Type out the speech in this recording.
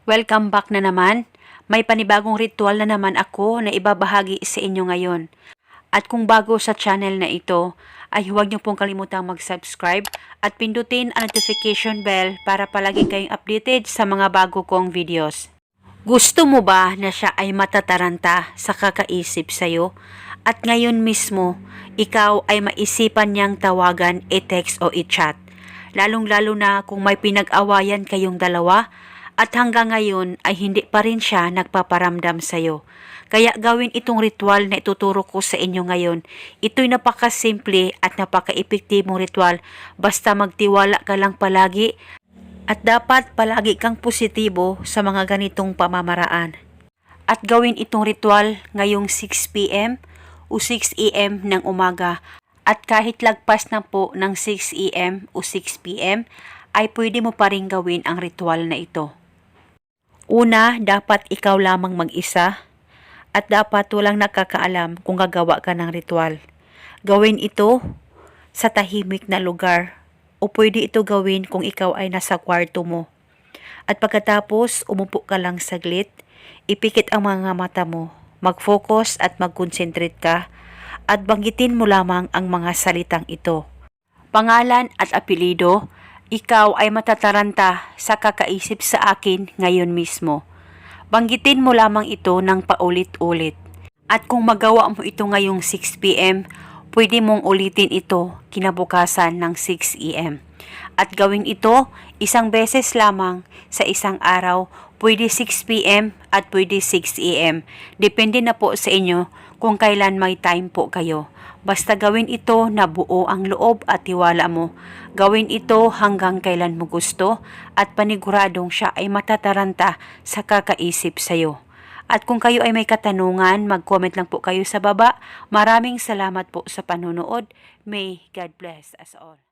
Welcome back na naman. May panibagong ritual na naman ako na ibabahagi sa inyo ngayon. At kung bago sa channel na ito, ay huwag niyo pong kalimutang mag-subscribe at pindutin ang notification bell para palagi kayong updated sa mga bago kong videos. Gusto mo ba na siya ay matataranta sa kakaisip sa'yo? At ngayon mismo, ikaw ay maisipan niyang tawagan, i-text o i-chat. Lalong-lalo na kung may pinag-awayan kayong dalawa at hanggang ngayon ay hindi pa rin siya nagpaparamdam sa'yo. Kaya gawin itong ritual na ituturo ko sa inyo ngayon. Ito'y napakasimple at napaka-epektibong ritual basta magtiwala ka lang palagi at dapat palagi kang positibo sa mga ganitong pamamaraan. At gawin itong ritual ngayong 6 p.m. o 6 a.m. ng umaga at kahit lagpas na po ng 6 a.m. o 6 p.m. ay pwede mo pa rin gawin ang ritual na ito. Una, dapat ikaw lamang mag-isa at dapat walang nakakaalam kung gagawa ka ng ritual. Gawin ito sa tahimik na lugar o pwede ito gawin kung ikaw ay nasa kwarto mo. At pagkatapos, umupo ka lang saglit, ipikit ang mga mata mo, mag-focus at mag-concentrate ka at banggitin mo lamang ang mga salitang ito. Pangalan at apelido, ikaw ay matataranta sa kakaisip sa akin ngayon mismo. Banggitin mo lamang ito ng paulit-ulit. At kung magawa mo ito ngayong 6 p.m., pwede mong ulitin ito kinabukasan ng 6 a.m. At gawin ito isang beses lamang sa isang araw, pwede 6 p.m. at pwede 6 a.m. Depende na po sa inyo kung kailan may time po kayo. Basta gawin ito na buo ang loob at tiwala mo. Gawin ito hanggang kailan mo gusto at paniguradong siya ay matataranta sa kakaisip sa'yo. At kung kayo ay may katanungan, mag-comment lang po kayo sa baba. Maraming salamat po sa panonood. May God bless us all.